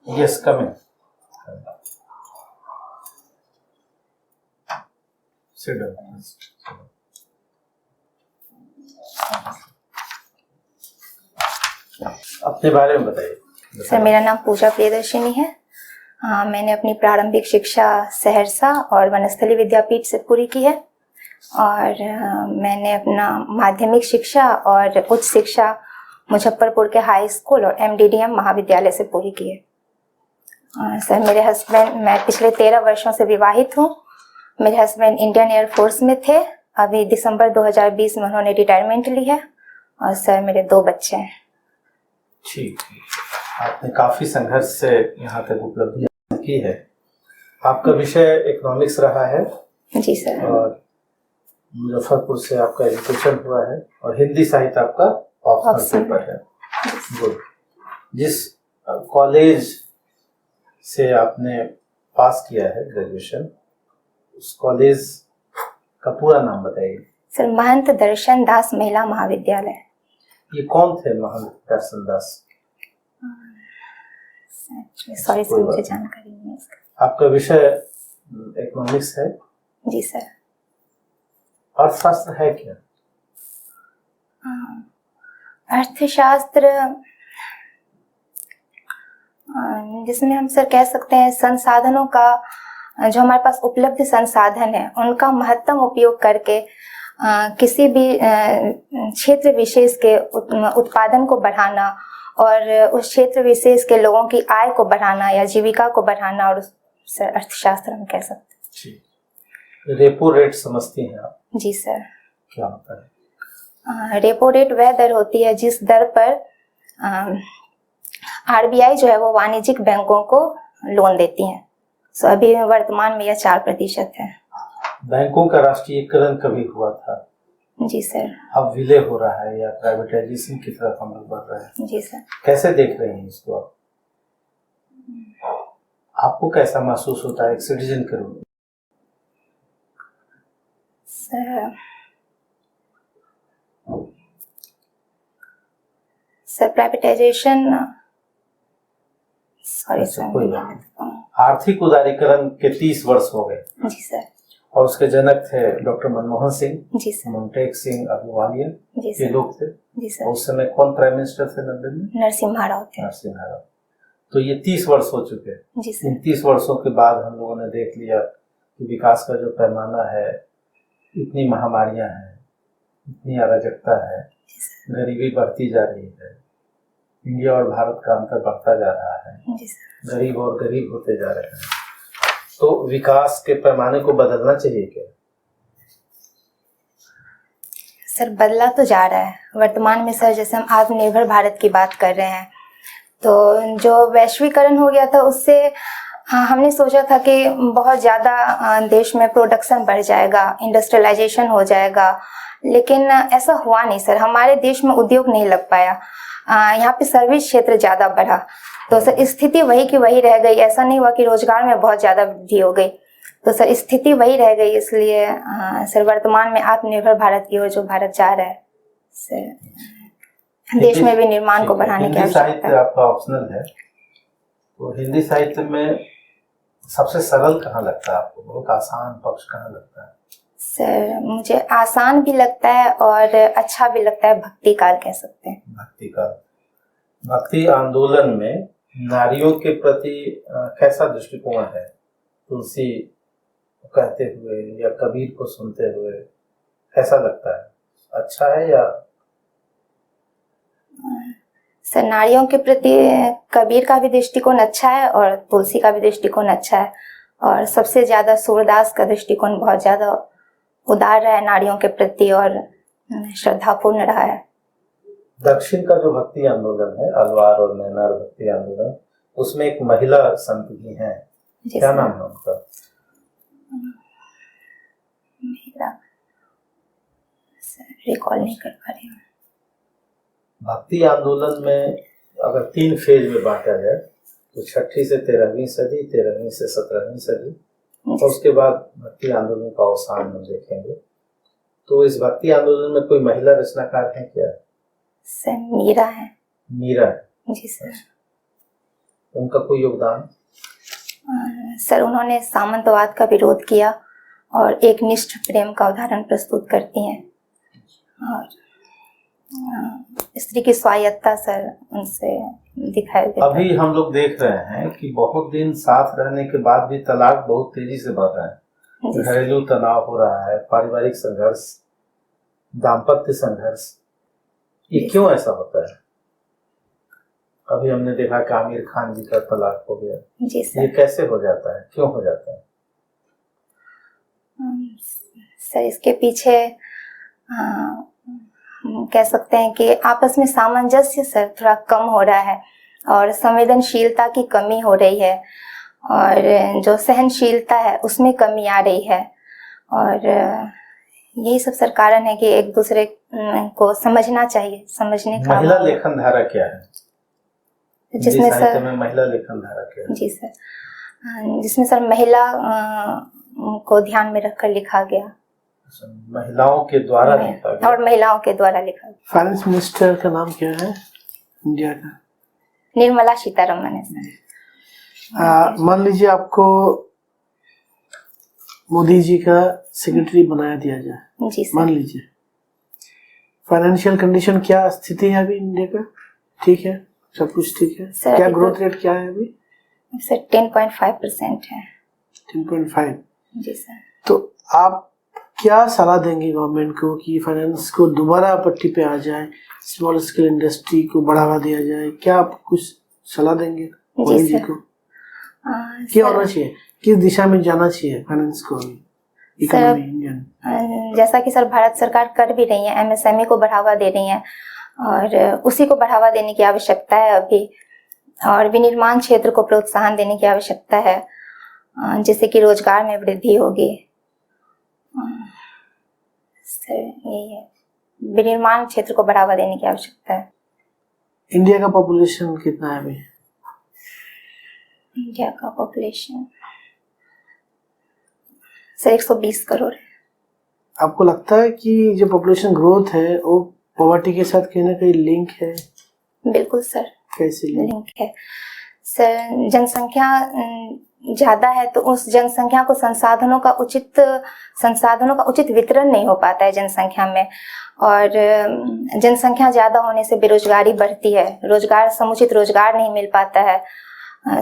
Yes, come in. Sit down. अपने बारे में बताइए। सर, मेरा नाम पूजा प्रियदर्शिनी है। मैंने अपनी प्रारंभिक शिक्षा सहरसा और वनस्थली विद्यापीठ से पूरी की है और मैंने अपना माध्यमिक शिक्षा और उच्च शिक्षा मुजफ्फरपुर के हाई स्कूल और MDDM महाविद्यालय से पूरी की है। सर, मेरे हस्बैंड, मैं पिछले 13 वर्षों से विवाहित हूँ। मेरे हस्बैंड इंडियन एयरफोर्स में थे। अभी दिसंबर 2020 में उन्होंने रिटायरमेंट ली है। और सर, मेरे 2 बच्चे हैं। ठीक है, आपने काफी संघर्ष से यहाँ तक उपलब्धि की है। आपका विषय इकोनॉमिक्स रहा है। जी सर। और मुजफ्फरपुर से आपका एजुकेशन हुआ है और हिंदी साहित्य आपका ऑप्शनल पेपर है। गुड। जिस कॉलेज से आपने पास किया है ग्रेजुएशन, उस कॉलेज का पूरा नाम बताइए। सर, महंत दर्शन दास महिला महाविद्यालय। ये कौन थे महंत दर्शन दास? सॉरी सर, मुझे जानकारी नहीं है इसका। आपका विषय इकोनॉमिक्स है? जी सर। अर्थशास्त्र है क्या? अर्थशास्त्र जिसमें हम सर कह सकते हैं संसाधनों का, जो हमारे पास उपलब्ध संसाधन है उनका महत्तम उपयोग करके किसी भी क्षेत्र विशेष के उत्पादन को बढ़ाना और उस क्षेत्र विशेष के लोगों की आय को बढ़ाना या जीविका को बढ़ाना, और सर अर्थशास्त्र हम कह सकते हैं। रेपो रेट समझती हैं आप? जी सर। क्या होता है? रेपो रेट वह दर होती है जिस दर पर RBI जो है वो वाणिज्यिक बैंकों को लोन देती है। सो अभी वर्तमान में यह 4% है। बैंकों का राष्ट्रीयकरण कभी हुआ था? जी सर। अब विलय हो रहा है या प्राइवेटाइजेशन की तरफ हम लोग बढ़ रहे हैं? जी सर। कैसे देख रहे हैं इसको आप? आपको कैसा महसूस होता है एक सिटीजन के रूप में? सर प्राइवेटाइजेशन, सॉरी सर, आर्थिक उदारीकरण के 30 वर्ष हो गए। जी सर। और उसके जनक थे डॉक्टर मनमोहन सिंह, जी सर, मोन्टेक सिंह अहलुवालिया, ये लोग थे। जी सर। उस समय कौन प्राइम मिनिस्टर थे 90 में? नरसिम्हा राव थे। नरसिम्हा राव। तो ये 30 वर्ष हो चुके हैं। जी सर। इन 30 वर्षों के बाद हम लोगों ने देख लिया कि विकास का जो पैमाना है, इतनी महामारियां हैं, इतनी अराजकता है, गरीबी बढ़ती जा रही है, इंडिया और भारत का अंतर बढ़ता जा रहा है, गरीब और गरीब होते जा रहे हैं। तो विकास के पैमाने को बदलना चाहिए क्या? सर बदला तो जा रहा है वर्तमान में सर। जैसे हम आत्मनिर्भर भारत की बात कर रहे हैं, तो जो वैश्वीकरण हो गया था उससे हमने सोचा था कि बहुत ज़्यादा देश में प्रोडक्शन बढ़ जाएगा, इंडस्ट्रियलाइजेशन हो जाएगा, लेकिन ऐसा हुआ नहीं सर। हमारे देश में उद्योग नहीं लग पाया। यहाँ पे सर्विस क्षेत्र ज़्यादा बढ़ा, तो सर स्थिति वही की वही रह गई। ऐसा नहीं हुआ कि रोजगार में बहुत ज़्यादा वृद्धि हो गई, तो सर स्थिति वही रह गई। इसलिए सर वर्तमान में आत्मनिर्भर भारत की ओर जो भारत जा रहा है सर, देश में भी निर्माण को बढ़ाने की आवश्यकता है। साहित्य आपका ऑप्शनल है, तो हिंदी साहित्य में सबसे सरल कहाँ लगता है आपको? बहुत आसान पक्ष कहाँ लगता है? सर मुझे आसान भी लगता है और अच्छा भी लगता है, भक्ति काल कह सकते हैं। भक्ति काल। भक्ति आंदोलन में नारियों के प्रति कैसा दृष्टिकोण है? तुलसी कहते हुए या कबीर को सुनते हुए कैसा लगता है? अच्छा है या? सर नारियों के प्रति कबीर का भी दृष्टिकोण अच्छा है और तुलसी का भी दृष्टिकोण अच्छा है, और सबसे ज्यादा सूरदास का दृष्टिकोण बहुत ज्यादा उदार रहा है नारियों के प्रति और श्रद्धापूर्ण रहा है। दक्षिण का जो भक्ति आंदोलन है, अलवार और नैनार भक्ति आंदोलन, उसमें एक महिला संत भी हैं, क्या नाम है उनका? महिला रिकॉल नहीं कर पा रही हूँ। भक्ति आंदोलन में अगर 3 फेज में बांटा जाए तो 6वीं से 13वीं सदी, 13वीं से 17वीं सदी, और उसके बाद भक्ति आंदोलन का अवसान हम देखेंगे। तो इस भक्ति आंदोलन में कोई महिला रचनाकार है क्या? सर मीरा है। मीरा है? जी सर। उनका कोई योगदान? सर उन्होंने सामंतवाद का विरोध किया और एक निष्ठ प्रेम का उदाहरण प्रस्तुत करती हैं, और स्त्री की स्वायत्ता सर उनसे दिखाई देता है। अभी हम लोग देख रहे हैं कि बहुत दिन साथ रहने के बाद भी तलाक बहुत तेजी से बढ़ रहा है। घरेलू तनाव हो रहा है, पारिवारिक संघर्ष, दाम्पत्य संघर्ष, ये क्यों ऐसा होता है? अभी हमने देखा कि आमिर खान जी का तलाक हो गया। जी सर। ये कैसे हो जाता है, क्यों हो जाता है? सर इसके पीछे कह सकते हैं कि आपस में सामंजस्य सर थोड़ा कम हो रहा है और संवेदनशीलता की कमी हो रही है, और जो सहनशीलता है उसमें कमी आ रही है, और यही सब सर कारण है कि एक दूसरे को समझना चाहिए। समझने का महिला लेखन धारा क्या है, जिसमें सर में महिला लेखन धारा क्या है? जी सर, जिसमें सर महिला को ध्यान में रखकर लिखा गया, महिलाओं के द्वारा लिखा गया और महिलाओं के द्वारा लिखा गया। फाइनेंस मिनिस्टर का नाम क्या है इंडिया का? निर्मला सीतारमण है सर। मान लीजिए आपको मोदी जी का सेक्रेटरी बनाया दिया जाए, जी सर। मान लीजिए फाइनेंशियल कंडीशन क्या स्थिति है अभी इंडिया का? ठीक है, सब कुछ ठीक है? क्या ग्रोथ रेट क्या है अभी? सर 10.5% है। 10.5? जी सर। तो आप क्या सलाह देंगे गवर्नमेंट को कि फाइनेंस को दोबारा पट्टी पे आ जाए, स्मॉल स्केल इंडस्ट्री को बढ़ावा दिया जाए? क्या आप कुछ सलाह देंगे मोदी जी को? क्या होना चाहिए, किस दिशा में जाना चाहिए फाइनेंस को इकोनॉमी इंडियन? जैसा कि सर भारत सरकार कर भी रही है, एमएसएमई को बढ़ावा दे रही है, और उसी को बढ़ावा देने की आवश्यकता है अभी, और विनिर्माण क्षेत्र को प्रोत्साहन देने की आवश्यकता है, जिससे कि रोजगार में वृद्धि होगी। सर यही है, विनिर्माण क्षेत्र को बढ़ावा देने की आवश्यकता है। इंडिया का पॉपुलेशन कितना है अभी? इंडिया का पॉपुलेशन सर 120 करोड़ है। आपको लगता है कि जो पॉपुलेशन ग्रोथ है वो पॉवर्टी के साथ कहीं ना कहीं लिंक है? बिल्कुल सर। कैसे लिंक है सर? जनसंख्या ज्यादा है तो उस जनसंख्या को संसाधनों का उचित वितरण नहीं हो पाता है जनसंख्या में, और जनसंख्या ज्यादा होने से बेरोजगारी बढ़ती है, समुचित रोजगार नहीं मिल पाता है,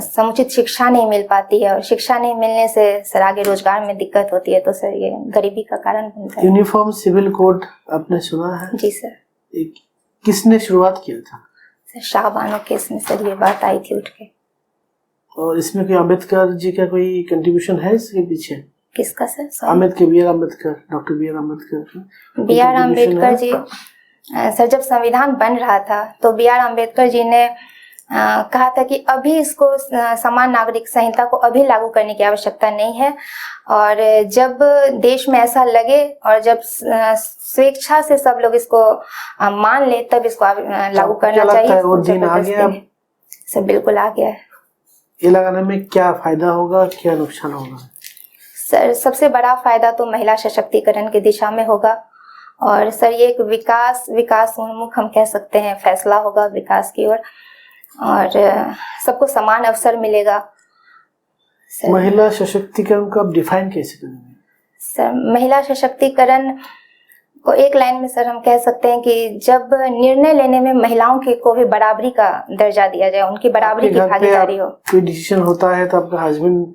समुचित शिक्षा नहीं मिल पाती है, और शिक्षा नहीं मिलने से सर आगे रोजगार में दिक्कत होती है, तो सर ये गरीबी का कारण बनता है। यूनिफॉर्म सिविल कोड आपने सुना है? जी सर। किसने शुरुआत किया था? सर शाहबानो केस में सर ये बात आई थी उठ के। और इसमें कोई अम्बेडकर जी का कोई कंट्रीब्यूशन है इसके पीछे? किसका sir? B R Ambedkar, doctor B R Ambedkar. B R Ambedkar ji sir जब संविधान बन रहा था तो बी आर अम्बेडकर जी ने कहा था कि अभी इसको समान नागरिक संहिता को अभी लागू करने की आवश्यकता नहीं है, और जब देश में ऐसा लगे और जब स्वेच्छा से सब लोग इसको मान ले तब इसको लागू करना चाहिए। वो दिन आ गया सर? बिल्कुल आ गया है। ये लगाने में क्या फायदा होगा, क्या नुकसान होगा? सर सबसे बड़ा फायदा तो महिला सशक्तिकरण की दिशा में होगा, और सर ये एक विकास उन्मुख हम कह सकते हैं फैसला होगा विकास की ओर, और सबको समान अवसर मिलेगा। महिला सशक्तिकरण को आप डिफाइन कैसे करेंगे? सर महिला सशक्तिकरण को एक लाइन में सर हम कह सकते हैं कि जब निर्णय लेने में महिलाओं को भी बराबरी का दर्जा दिया जाए, उनकी बराबरी की भागीदारी हो। कोई डिसीजन होता है तो आपका हस्बैंड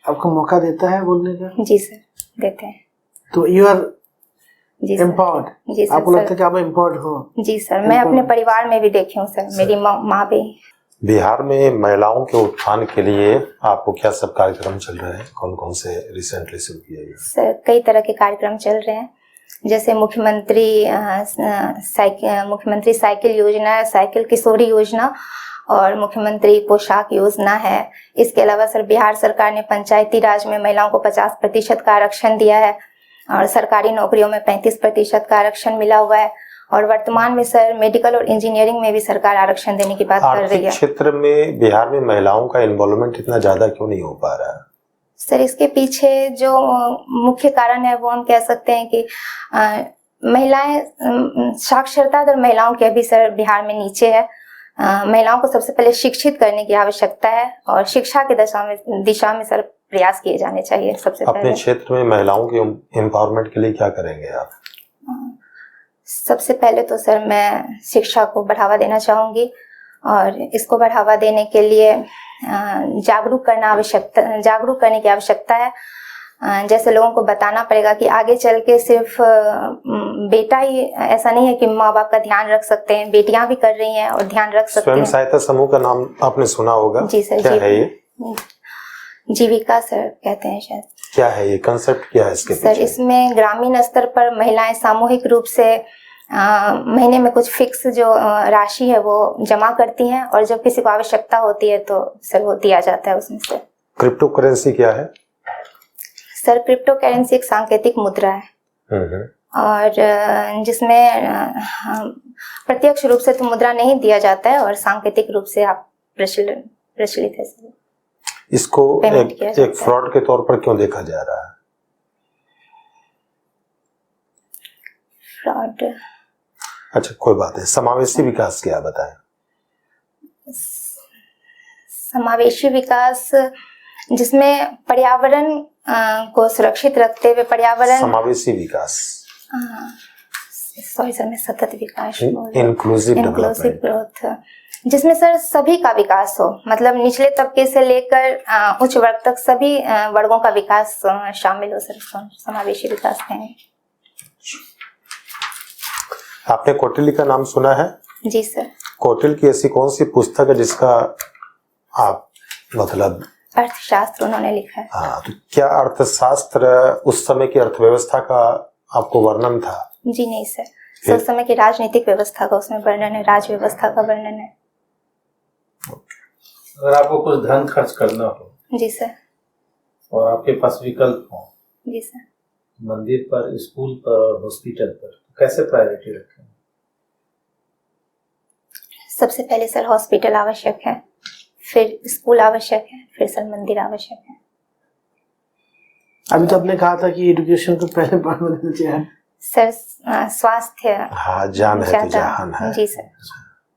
आपको मौका देता है बोलने का? जी सर देते हैं। तो यू आर एम्पावर्ड? जी सर। आपको लगता है कि आप एम्पावर्ड हो? जी सर, मैं अपने परिवार में भी देखी हूँ सर, मेरी माँ भी। बिहार में महिलाओं के उत्थान के लिए आपको क्या सब कार्यक्रम चल रहे हैं? कौन कौन से रिसेंटली शुरू किए गए? सर कई तरह के कार्यक्रम चल रहे हैं, जैसे मुख्यमंत्री साइकिल योजना, साइकिल किशोरी योजना, और मुख्यमंत्री पोशाक योजना है। इसके अलावा सर बिहार सरकार ने पंचायती राज में महिलाओं को 50% का आरक्षण दिया है, और सरकारी नौकरियों में 35% का आरक्षण मिला हुआ है, और वर्तमान में सर मेडिकल और इंजीनियरिंग में भी सरकार आरक्षण देने की बात कर रही है। आर्थिक क्षेत्र में बिहार में महिलाओं का इन्वॉल्वमेंट इतना ज्यादा क्यों नहीं हो पा रहा है? सर इसके पीछे जो मुख्य कारण है वो हम कह सकते हैं कि महिलाएं साक्षरता दर महिलाओं के अभी सर बिहार में नीचे है। महिलाओं को सबसे पहले शिक्षित करने की आवश्यकता है और शिक्षा की दिशा में सर प्रयास किए जाने चाहिए सबसे अपने पहले। क्षेत्र में महिलाओं के एम्पावरमेंट के लिए क्या करेंगे आप? सबसे पहले तो सर मैं शिक्षा को बढ़ावा देना चाहूँगी और इसको बढ़ावा देने के लिए जागरूक करने की आवश्यकता है। जैसे लोगों को बताना पड़ेगा कि आगे चल के सिर्फ बेटा ही ऐसा नहीं है कि माँ बाप का ध्यान रख सकते हैं, बेटियां भी कर रही हैं और ध्यान रख सकती हैं। स्वयं सहायता समूह का नाम आपने सुना होगा? जी सर। क्या है ये? जीविका सर कहते हैं शायद। क्या है ये कंसेप्ट, क्या है इसके सर पीछे? इसमें ग्रामीण स्तर पर महिलाएं सामूहिक रूप से महीने में कुछ फिक्स जो राशि है वो जमा करती हैं और जब किसी को आवश्यकता होती है तो सर वो दिया जाता है उसमें से। क्रिप्टो करेंसी क्या है? सर क्रिप्टो करेंसी एक सांकेतिक मुद्रा है और जिसमें प्रत्यक्ष रूप से तो मुद्रा नहीं दिया जाता है और सांकेतिक रूप से आप प्रचलित है सर। इसको पेमेंट किया एक फ्रॉड के तौर पर क्यों देखा जा रहा है? फ्रॉड? अच्छा कोई बात है। समावेशी विकास क्या बताएं? समावेशी विकास जिसमें पर्यावरण को सुरक्षित रखते हुए पर्यावरण। समावेशी विकास, सॉरी सर मैं सतत विकास, इंक्लूसिव ग्रोथ, जिसमें सर सभी का विकास हो, मतलब निचले तबके से लेकर उच्च वर्ग तक सभी वर्गों का विकास शामिल हो सर, समावेशी विकास कहेंगे। आपने कौटिल्य का नाम सुना है? जी सर। कौटिल्य की ऐसी कौन सी पुस्तक है जिसका आप मतलब अर्थशास्त्र उन्होंने लिखा है। हाँ, तो क्या अर्थशास्त्र उस समय की अर्थव्यवस्था का आपको वर्णन था? जी नहीं सर, उस समय की राजनीतिक व्यवस्था का उसमें वर्णन है, राज व्यवस्था का वर्णन है। अगर आपको कुछ धन खर्च करना हो जी सर और आपके पास विकल्प हो, जी सर, मंदिर पर, स्कूल पर, हॉस्पिटल पर, तो कैसे प्रायोरिटी रखें? सबसे पहले सर हॉस्पिटल आवश्यक है, फिर स्कूल आवश्यक है, फिर सर मंदिर आवश्यक है। अभी तो आपने कहा था कि एजुकेशन को पहले बढ़ावा देना चाहिए सर। स्वास्थ्य, हाँ, जान है तो जहान है। जी सर।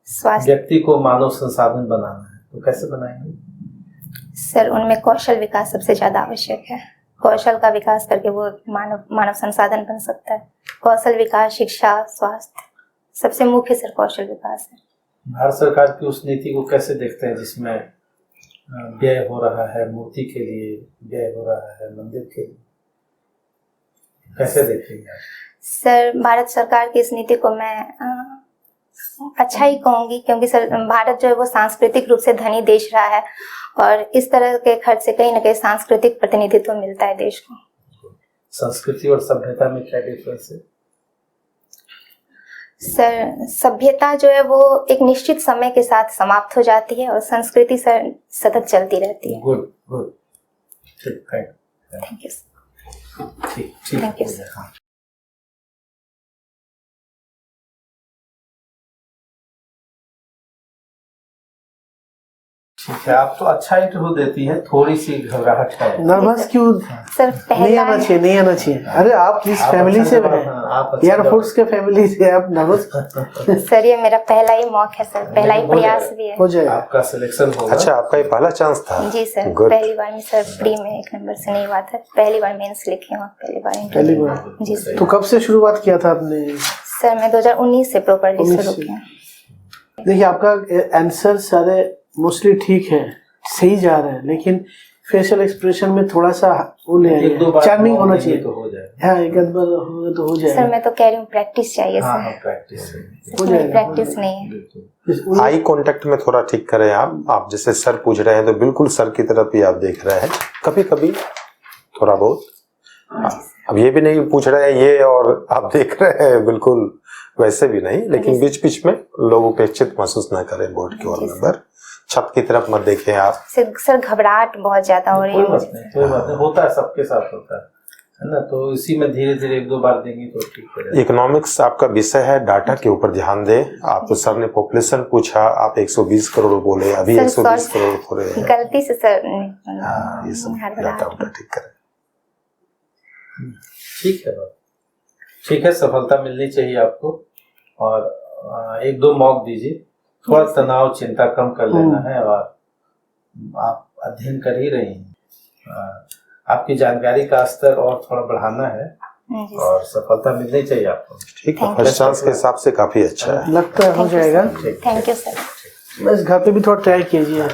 स्वास्थ्य, व्यक्ति को मानव संसाधन बनाना है तो कैसे बनाएंगे? सर उनमें कौशल विकास सबसे ज्यादा आवश्यक है। कौशल का विकास करके वो मानव संसाधन बन सकता है। कौशल विकास, शिक्षा, स्वास्थ्य, सबसे मुख्य सर कौशल विकास है। भारत सरकार की उस नीति को कैसे देखते हैं जिसमें व्यय हो रहा है मूर्ति के लिए, व्यय हो रहा है मंदिर के लिए, कैसे देखेंगे आप? सर भारत सरकार की इस नीति को मैं अच्छा ही कहूंगी, क्योंकि सर भारत जो है वो सांस्कृतिक रूप से धनी देश रहा है और इस तरह के खर्च से कहीं ना कहीं सांस्कृतिक प्रतिनिधित्व मिलता है देश को। संस्कृति और सभ्यता में क्या डिफरेंस है? सर सभ्यता जो है वो एक निश्चित समय के साथ समाप्त हो जाती है और संस्कृति सर सतत चलती रहती है। गुड गुड, ठीक, थैंक यू। ठीक, थैंक यू सर। हाँ। ठीक है, आप तो अच्छा इंटरव्यू देती है, थोड़ी सी घबराहट है। नर्वस क्यों? सर नहीं आना चाहिए, नहीं आना चाहिए। अरे आप किस फैमिली से हैं? एयरफोर्स के फैमिली से आप नर्वस? सर ये मेरा पहला ही मौका है सर, पहला ही प्रयास भी है। हो जाएगा, आपका सिलेक्शन होगा। अच्छा, आपका ये पहला चांस था? जी सर, Good. पहली बार में सर प्री में 1 नंबर से नहीं हुआ था, पहली बार मेंस लिखी हूँ, पहली बार पहली इंटरव्यू। बार। जी सर। तो कब से शुरुआत किया था आपने? सर मैं 2019 से प्रॉपर्ली 19 शुरू से। किया। देखिए आपका आंसर सारे मोस्टली ठीक है, सही जा रहा है, लेकिन फेशियल एक्सप्रेशन में थोड़ा सा वो चार्मिंग होना चाहिए। तो हो जाएगा। हाँ, एक बार होगा तो हो जाएगा। सर मैं तो कह रही हूँ प्रैक्टिस चाहिए हाँ, सर, प्रैक्टिस हो जाएगा। प्रैक्टिस नहीं है। आई कांटेक्ट में थोड़ा ठीक करें आप जैसे सर पूछ रहे हैं तो बिल्कुल सर की तरफ ही आप देख रहे हैं, कभी कभी थोड़ा बहुत। अब ये भी नहीं पूछ रहे हैं ये और आप देख रहे हैं, बिल्कुल वैसे भी नहीं, लेकिन बीच बीच में लोग उपेक्षित महसूस ना करें बोर्ड की ओर नंबर, छत की तरफ मत देखें आप। सर घबराहट बहुत ज्यादा हो रही है मुझे। कोई बात नहीं, होता है, सबके साथ होता है ना, तो इसी में धीरे धीरे 1-2 बार देंगे तो ठीक है। इकोनॉमिक्स आपका विषय है, डाटा के ऊपर ध्यान दें। आपको सर ने पॉपुलेशन पूछा, आप 120 करोड़ बोले, अभी 120 करोड़ हो रहे हैं। गलती से सर हाँ, ये सब डाटा उटा ठीक करें। ठीक है, ठीक है, सफलता मिलनी चाहिए आपको और 1-2 मॉक दीजिए थोड़ा तनाव चिंता कम कर लेना है। और आप अध्ययन कर ही रही हैं, आपकी जानकारी का स्तर और थोड़ा बढ़ाना है जी और सफलता मिलनी चाहिए आपको। ठीक है, फर्स्ट चांस के हिसाब से काफी अच्छा है। लगता है हो जाएगा। Thank you sir. बस घर पे भी थोड़ा ट्राई कीजिए।